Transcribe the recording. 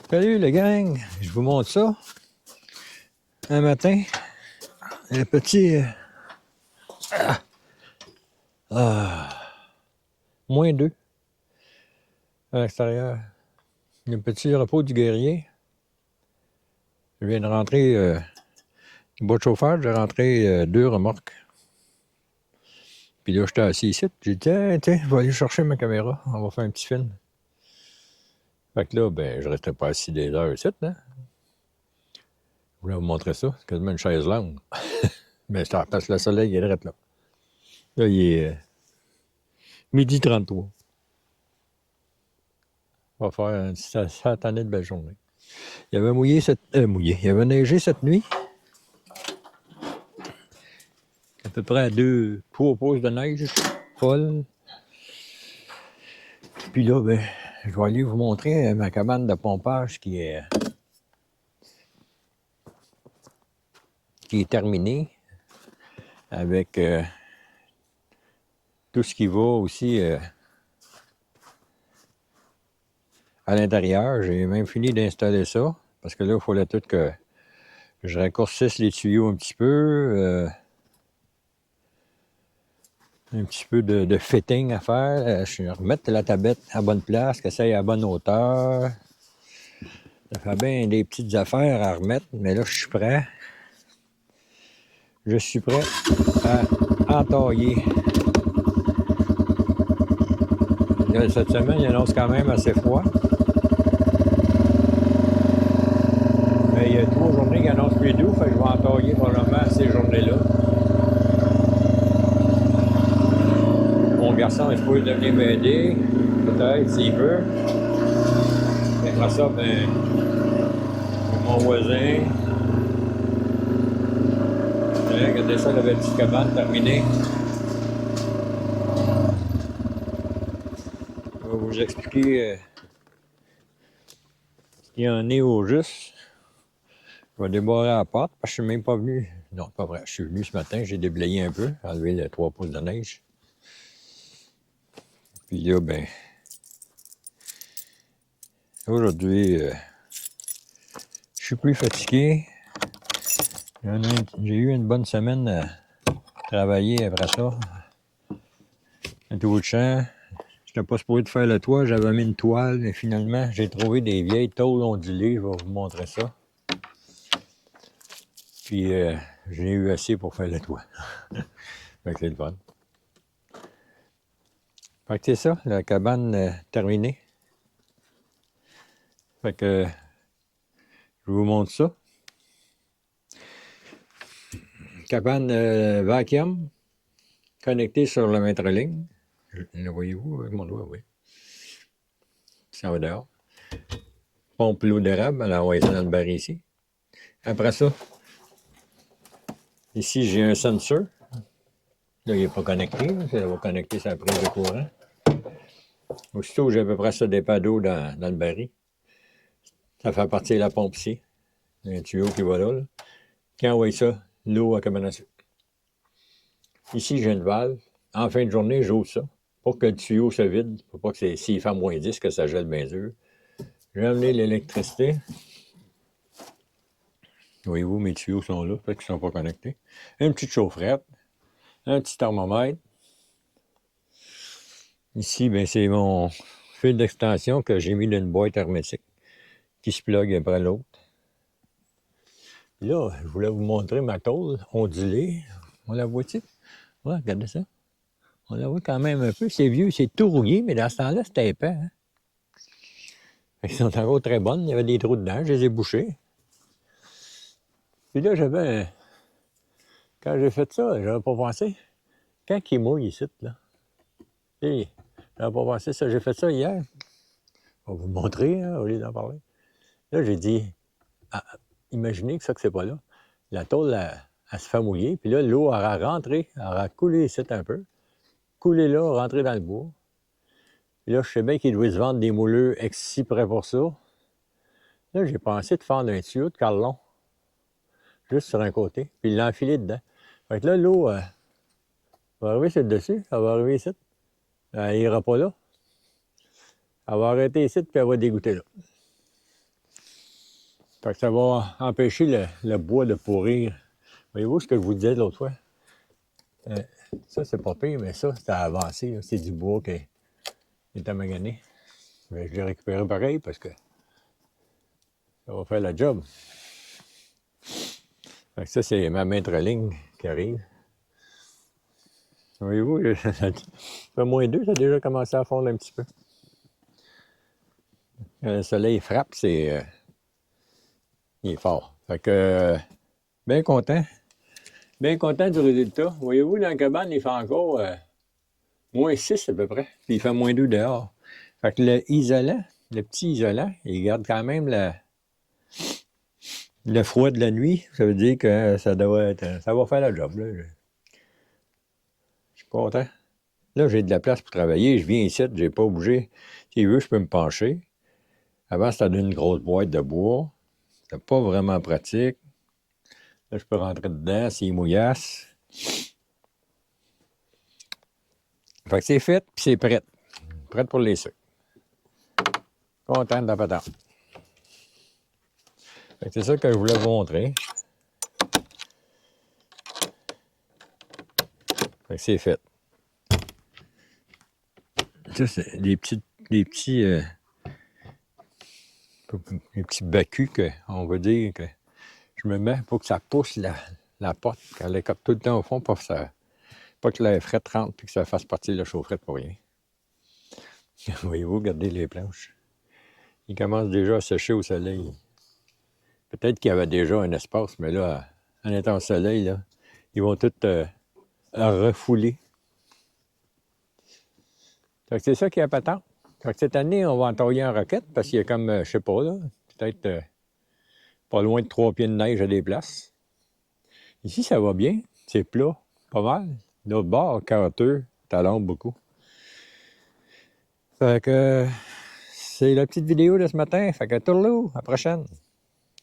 Salut le gang, je vous montre ça. Un matin, un petit -2 à l'extérieur. Le petit repos du guerrier. Je viens de rentrer du bois de chauffage, j'ai rentré 2 remorques. Puis là, j'étais assis ici. J'ai dit, tiens, je vais aller chercher ma caméra. On va faire un petit film. Fait que là, ben, je restais pas assis des heures ici, hein. Je voulais vous montrer ça. C'est quasiment une chaise longue. Mais c'est parce que le soleil est direct là. Là, il est 12h33. On va faire ça attendait de belle journée. Il avait il avait neigé cette nuit. À peu près à 3 pouces de neige folle. Puis là, ben, je vais aller vous montrer ma cabane de pompage qui est terminée avec tout ce qui va aussi à l'intérieur. J'ai même fini d'installer ça parce que là, il fallait tout que je raccourcisse les tuyaux un petit peu. Un petit peu de fitting à faire. Je vais remettre la tablette à bonne place, que ça aille à bonne hauteur. Ça fait bien des petites affaires à remettre, mais là, je suis prêt. Je suis prêt à entailler. Là, cette semaine, il annonce quand même assez froid. Mais il y a 3 journées qui annoncent plus doux, fait que je vais entailler probablement ces journées-là. Mon garçon est supposé venir m'aider, peut-être, s'il veut. Et après ça, ben, mon voisin. Regardez ça, la petite cabane terminée. Je vais vous expliquer ce qu'il y en est au juste. Je vais débarrer la porte parce que je suis même pas venu. Non, pas vrai. Je suis venu ce matin, j'ai déblayé un peu, enlevé les 3 pouces de neige. Puis là, ben, aujourd'hui, je suis plus fatigué. J'ai eu une bonne semaine à travailler après ça. Un tour de champ. J'étais pas supposé de faire le toit, j'avais mis une toile, mais finalement, j'ai trouvé des vieilles tôles ondulées. Je vais vous montrer ça. Puis, j'ai eu assez pour faire le toit. Fait que c'est le fun. Fait que c'est ça, la cabane terminée. Fait que je vous montre ça. Cabane vacuum, connectée sur le mètre-ligne. Le voyez-vous avec mon doigt, oui. Ça va dehors. Pompe l'eau d'érable, elle envoie ça dans le baril ici. Après ça, ici j'ai un sensor. Là, il n'est pas connecté, ça va connecter sa prise de courant. Aussitôt, j'ai à peu près ça des d'eau dans le baril. Ça fait partir la pompe ici. Il y a un tuyau qui va là. Qui envoie ça, l'eau à cabane à sucre. Ici, j'ai une valve. En fin de journée, j'ouvre ça pour que le tuyau se vide, pour pas que s'il fait moins 10, que ça gèle bien dur. J'ai amené l'électricité. Voyez-vous, mes tuyaux sont là, peut-être qu'ils ne sont pas connectés. Une petite chaufferette, un petit thermomètre. Ici, ben, c'est mon fil d'extension que j'ai mis dans une boîte hermétique qui se plug après l'autre. Là, je voulais vous montrer ma tôle ondulée. On la voit-tu? Ouais, regardez ça. On la voit quand même un peu. C'est vieux, c'est tout rouillé, mais dans ce temps-là, c'était épais. Hein? Elles sont encore très bonnes. Il y avait des trous dedans, je les ai bouchés. Puis là, quand j'ai fait ça, j'avais pas pensé. Quand il mouille ici, là. Et j'avais pas pensé ça. J'ai fait ça hier. On va vous montrer, hein, au lieu d'en parler. Là, j'ai dit, imaginez que ça, que c'est pas là. La tôle, elle se fait mouiller. Puis là, l'eau aura rentré, elle aura coulé ici un peu. Coulé là, rentré dans le bois. Puis là, je sais bien qu'il doit se vendre des mouleux excis près pour ça. Là, j'ai pensé de fendre un tuyau de carlon. Juste sur un côté. Puis l'enfiler dedans. Fait que là, l'eau va arriver sur le dessus. Elle va arriver ici. Elle n'ira pas là. Elle va arrêter ici, puis elle va dégoûter là. Fait que ça va empêcher le bois de pourrir. Voyez-vous ce que je vous disais l'autre fois? Ça, c'est pas pire, mais ça, c'est avancé. Là. C'est du bois qui est amagané. Mais je l'ai récupéré pareil parce que ça va faire la job. Fait que ça, c'est ma maître ligne qui arrive. Voyez-vous, ça fait -2, ça a déjà commencé à fondre un petit peu. Le soleil frappe, il est fort. Fait que, bien content. Bien content du résultat. Voyez-vous, dans la cabane, il fait encore -6 à peu près. Puis il fait -2 dehors. Fait que le isolant, le petit isolant, il garde quand même le froid de la nuit. Ça veut dire que ça va faire la job. Là. Je suis content. Là, j'ai de la place pour travailler. Je viens ici, j'ai pas bougé. Si veux, je peux me pencher. Avant, c'était une grosse boîte de bois. C'était pas vraiment pratique. Là, je peux rentrer dedans s'il mouillasse. Fait que c'est fait, puis c'est prêt. Prêt pour les sucres. Content de la patente. Fait que c'est ça que je voulais vous montrer. Fait que c'est fait. Ça, c'est des petits bacus qu'on va dire que je me mets pour que ça pousse la porte, qu'elle est comme tout le temps au fond, pas que l'air frais rentre puis que ça fasse partir le chaufferette pour rien. Voyez-vous, regardez les planches. Ils commencent déjà à sécher au soleil. Peut-être qu'il y avait déjà un espace, mais là, en étant au soleil, là, ils vont tous refouler. Fait que c'est ça qui est patente. Fait que cette année, on va entailler en roquette parce qu'il y a comme, je sais pas, là, peut-être pas loin de 3 pieds de neige à des places. Ici, ça va bien. C'est plat, pas mal. L'autre bord, carotteux, talonne beaucoup. Fait que c'est la petite vidéo de ce matin. Fait que tourlou, à la prochaine.